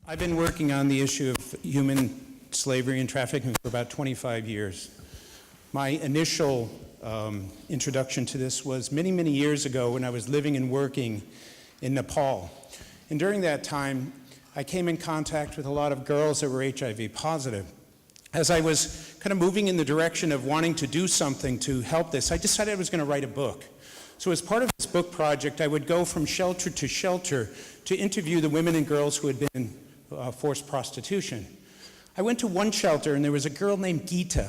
I've been working on the issue of human slavery and trafficking for about 25 years. My initial introduction to this was many, many years ago when I was living and working in Nepal. And during that time, I came in contact with a lot of girls that were HIV positive. As I was kind of moving in the direction of wanting to do something to help this, I decided I was going to write a book. So as part of this book project, I would go from shelter to shelter to interview the women and girls who had been in forced prostitution. I went to one shelter and there was a girl named Gita.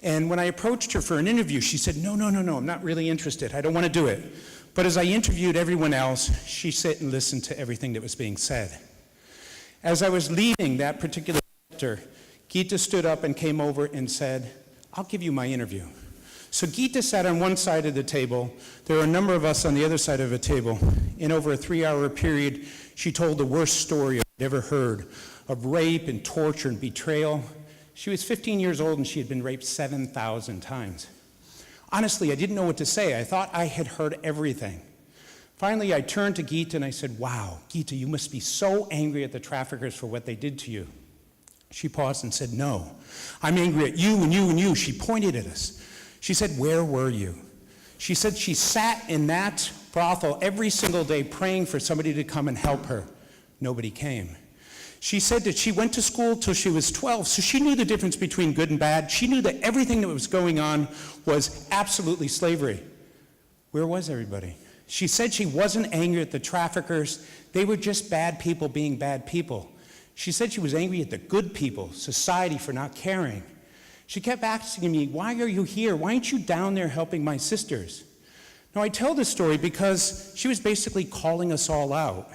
And when I approached her for an interview, she said, no, I'm not really interested. I don't want to do it. But as I interviewed everyone else, she sat and listened to everything that was being said. As I was leaving that particular shelter, Gita stood up and came over and said, I'll give you my interview. So Gita sat on one side of the table. There were a number of us on the other side of the table. In over a 3-hour period, she told the worst story I'd ever heard of rape and torture and betrayal. She was 15 years old and she had been raped 7,000 times. Honestly, I didn't know what to say. I thought I had heard everything. Finally, I turned to Gita and I said, wow, Gita, you must be so angry at the traffickers for what they did to you. She paused and said, no, I'm angry at you and you and you. She pointed at us. She said, where were you? She said she sat in that brothel every single day praying for somebody to come and help her. Nobody came. She said that she went to school till she was 12, so she knew the difference between good and bad. She knew that everything that was going on was absolutely slavery. Where was everybody? She said she wasn't angry at the traffickers. They were just bad people being bad people. She said she was angry at the good people, society, for not caring. She kept asking me, why are you here? Why aren't you down there helping my sisters? Now, I tell this story because she was basically calling us all out.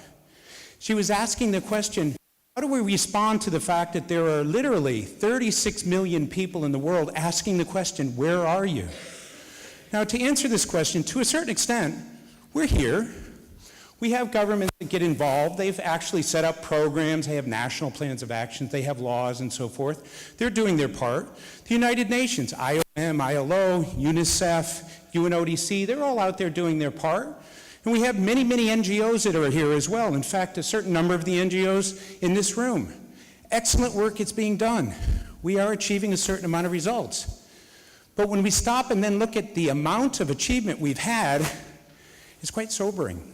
She was asking the question, how do we respond to the fact that there are literally 36 million people in the world asking the question, where are you? Now, to answer this question, to a certain extent, we're here. We have governments that get involved. They've actually set up programs. They have national plans of action. They have laws and so forth. They're doing their part. The United Nations, IOM, ILO, UNICEF, UNODC, they're all out there doing their part. And we have many, many NGOs that are here as well. In fact, a certain number of the NGOs in this room. Excellent work is being done. We are achieving a certain amount of results. But when we stop and then look at the amount of achievement we've had, it's quite sobering.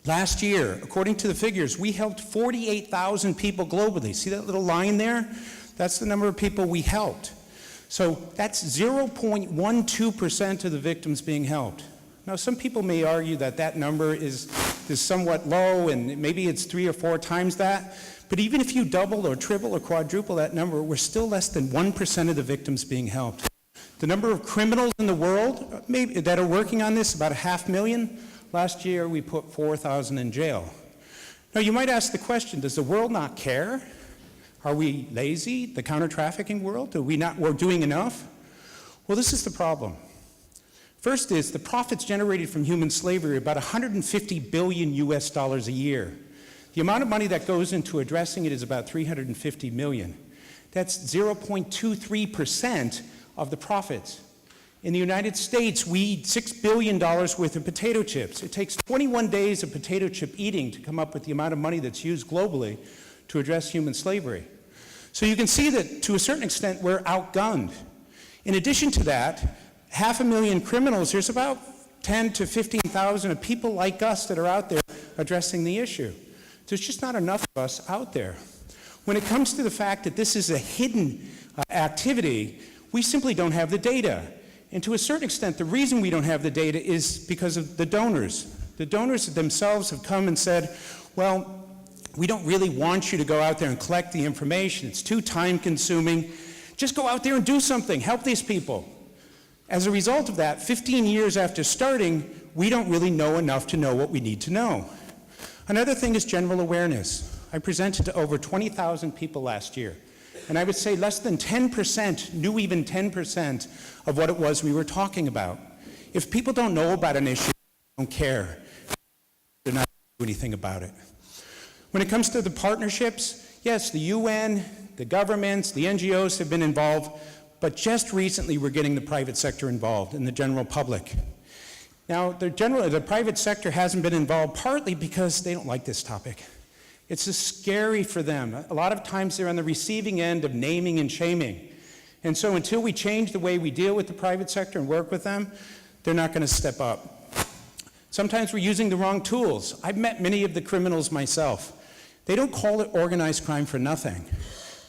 Last year, according to the figures, we helped 48,000 people globally. See that little line there? That's the number of people we helped. So that's 0.12% of the victims being helped. Now, some people may argue that that number is somewhat low and maybe it's 3 or 4 times that. But even if you double or triple or quadruple that number, we're still less than 1% of the victims being helped. The number of criminals in the world that are working on this, about 500,000. Last year, we put 4,000 in jail. Now, you might ask the question, does the world not care? Are we lazy, the counter-trafficking world? We're doing enough? Well, this is the problem. First is the profits generated from human slavery are about $150 billion US a year. The amount of money that goes into addressing it is about $350 million. That's 0.23% of the profits. In the United States, we eat $6 billion worth of potato chips. It takes 21 days of potato chip eating to come up with the amount of money that's used globally to address human slavery. So you can see that, to a certain extent, we're outgunned. In addition to that, 500,000 criminals, there's about 10 to 15,000 of people like us that are out there addressing the issue. There's just not enough of us out there. When it comes to the fact that this is a hidden activity, we simply don't have the data. And to a certain extent, the reason we don't have the data is because of the donors. The donors themselves have come and said, well, we don't really want you to go out there and collect the information. It's too time-consuming. Just go out there and do something. Help these people. As a result of that, 15 years after starting, we don't really know enough to know what we need to know. Another thing is general awareness. I presented to over 20,000 people last year. And I would say less than 10% knew even 10% of what it was we were talking about. If people don't know about an issue, they don't care. They're not doing anything about it. When it comes to the partnerships, yes, the UN, the governments, the NGOs have been involved, but just recently we're getting the private sector involved and the general public. Now, the private sector hasn't been involved partly because they don't like this topic. It's scary for them. A lot of times they're on the receiving end of naming and shaming. And so until we change the way we deal with the private sector and work with them, they're not going to step up. Sometimes we're using the wrong tools. I've met many of the criminals myself. They don't call it organized crime for nothing.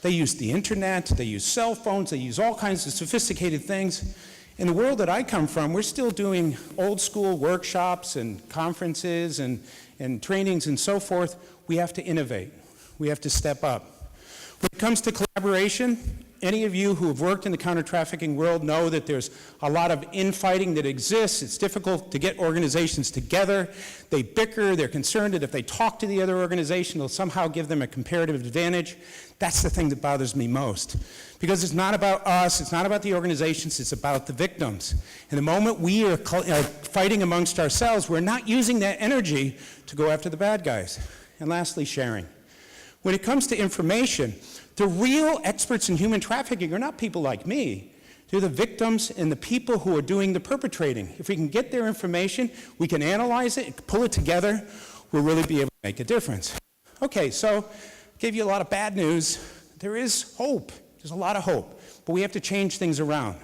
They use the internet, they use cell phones, they use all kinds of sophisticated things. In the world that I come from, we're still doing old school workshops and conferences and trainings and so forth. We have to innovate. We have to step up. When it comes to collaboration, any of you who have worked in the counter-trafficking world know that there's a lot of infighting that exists. It's difficult to get organizations together. They bicker. They're concerned that if they talk to the other organization, they'll somehow give them a comparative advantage. That's the thing that bothers me most. Because it's not about us. It's not about the organizations. It's about the victims. And the moment we are fighting amongst ourselves, we're not using that energy to go after the bad guys. And lastly, sharing. When it comes to information, the real experts in human trafficking are not people like me. They're the victims and the people who are doing the perpetrating. If we can get their information, we can analyze it, pull it together, we'll really be able to make a difference. Okay, so I gave you a lot of bad news. There is hope. There's a lot of hope, but we have to change things around.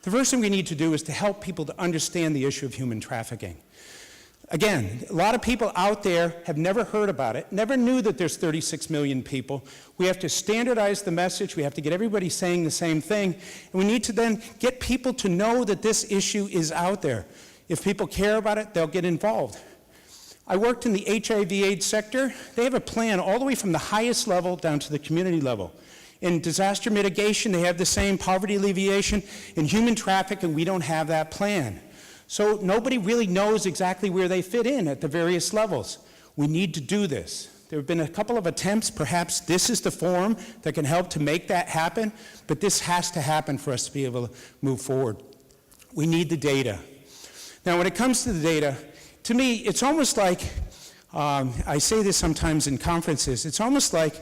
The first thing we need to do is to help people to understand the issue of human trafficking. Again, a lot of people out there have never heard about it, never knew that there's 36 million people. We have to standardize the message. We have to get everybody saying the same thing. And we need to then get people to know that this issue is out there. If people care about it, they'll get involved. I worked in the HIV/AIDS sector. They have a plan all the way from the highest level down to the community level. In disaster mitigation, they have the same poverty alleviation. In human trafficking, we don't have that plan. So nobody really knows exactly where they fit in at the various levels. We need to do this. There have been a couple of attempts. Perhaps this is the forum that can help to make that happen, but this has to happen for us to be able to move forward. We need the data. Now, when it comes to the data, to me, it's almost like, I say this sometimes in conferences, it's almost like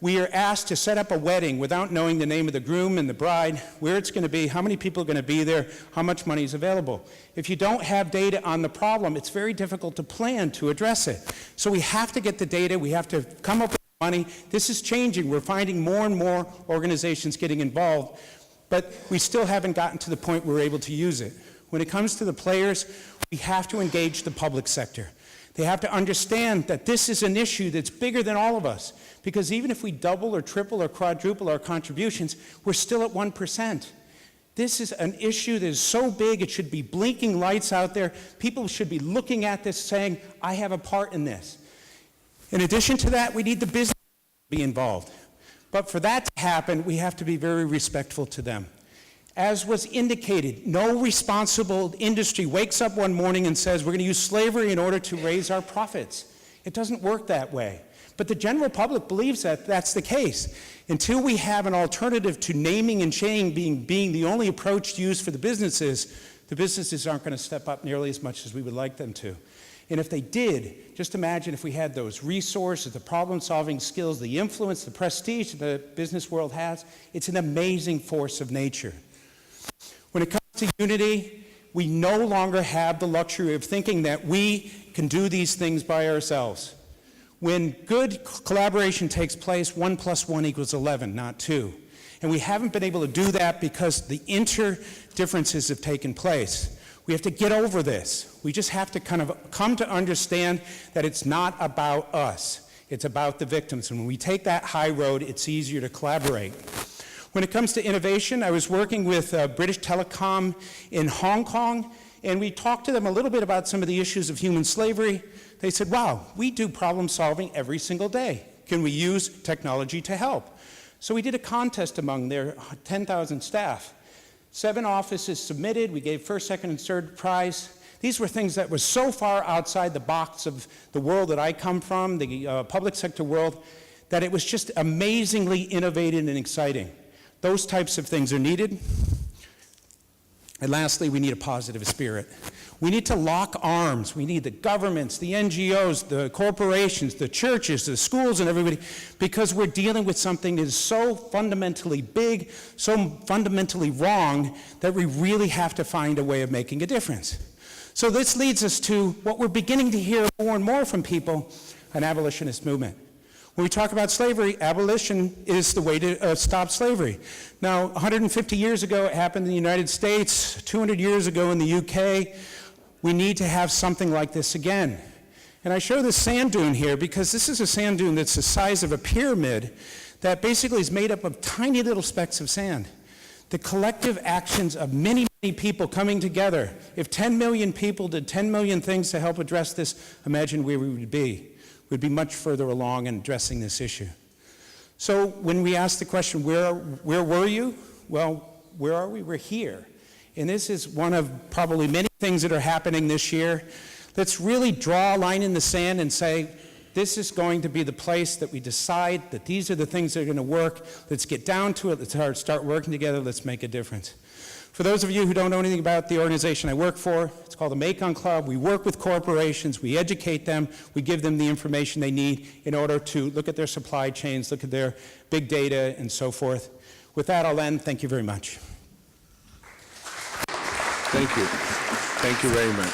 we are asked to set up a wedding without knowing the name of the groom and the bride, where it's going to be, how many people are going to be there, how much money is available. If you don't have data on the problem, it's very difficult to plan to address it. So we have to get the data. We have to come up with money. This is changing. We're finding more and more organizations getting involved, but we still haven't gotten to the point where we're able to use it. When it comes to the players, we have to engage the public sector. They have to understand that this is an issue that's bigger than all of us, because even if we double or triple or quadruple our contributions, we're still at 1%. This is an issue that is so big, it should be blinking lights out there. People should be looking at this saying, I have a part in this. In addition to that, we need the business to be involved. But for that to happen, we have to be very respectful to them. As was indicated, no responsible industry wakes up one morning and says, we're going to use slavery in order to raise our profits. It doesn't work that way. But the general public believes that that's the case. Until we have an alternative to naming and shaming being the only approach used for the businesses aren't going to step up nearly as much as we would like them to. And if they did, just imagine if we had those resources, the problem-solving skills, the influence, the prestige that the business world has. It's an amazing force of nature. When it comes to unity, we no longer have the luxury of thinking that we can do these things by ourselves. When good collaboration takes place, 1 + 1 = 11, not 2. And we haven't been able to do that because the interdifferences have taken place. We have to get over this. We just have to kind of come to understand that it's not about us. It's about the victims. And when we take that high road, it's easier to collaborate. When it comes to innovation, I was working with British Telecom in Hong Kong, and we talked to them a little bit about some of the issues of human slavery. They said, wow, we do problem solving every single day. Can we use technology to help? So we did a contest among their 10,000 staff. 7 offices submitted. We gave first, second, and third prize. These were things that were so far outside the box of the world that I come from, the public sector world, that it was just amazingly innovative and exciting. Those types of things are needed. And lastly, we need a positive spirit. We need to lock arms. We need the governments, the NGOs, the corporations, the churches, the schools, and everybody, because we're dealing with something that is so fundamentally big, so fundamentally wrong, that we really have to find a way of making a difference. So this leads us to what we're beginning to hear more and more from people, an abolitionist movement. When we talk about slavery, abolition is the way to stop slavery. Now, 150 years ago, it happened in the United States, 200 years ago in the UK. We need to have something like this again. And I show this sand dune here because this is a sand dune that's the size of a pyramid that basically is made up of tiny little specks of sand. The collective actions of many, many people coming together. If 10 million people did 10 million things to help address this, imagine where we would be. We'd be much further along in addressing this issue. So when we ask the question, where were you? Well, where are we? We're here. And this is one of probably many things that are happening this year. Let's really draw a line in the sand and say, this is going to be the place that we decide that these are the things that are going to work. Let's get down to it. Let's start working together. Let's make a difference. For those of you who don't know anything about the organization I work for, it's called the Macon Club. We work with corporations. We educate them. We give them the information they need in order to look at their supply chains, look at their big data, and so forth. With that, I'll end. Thank you very much. Thank you. Thank you very much.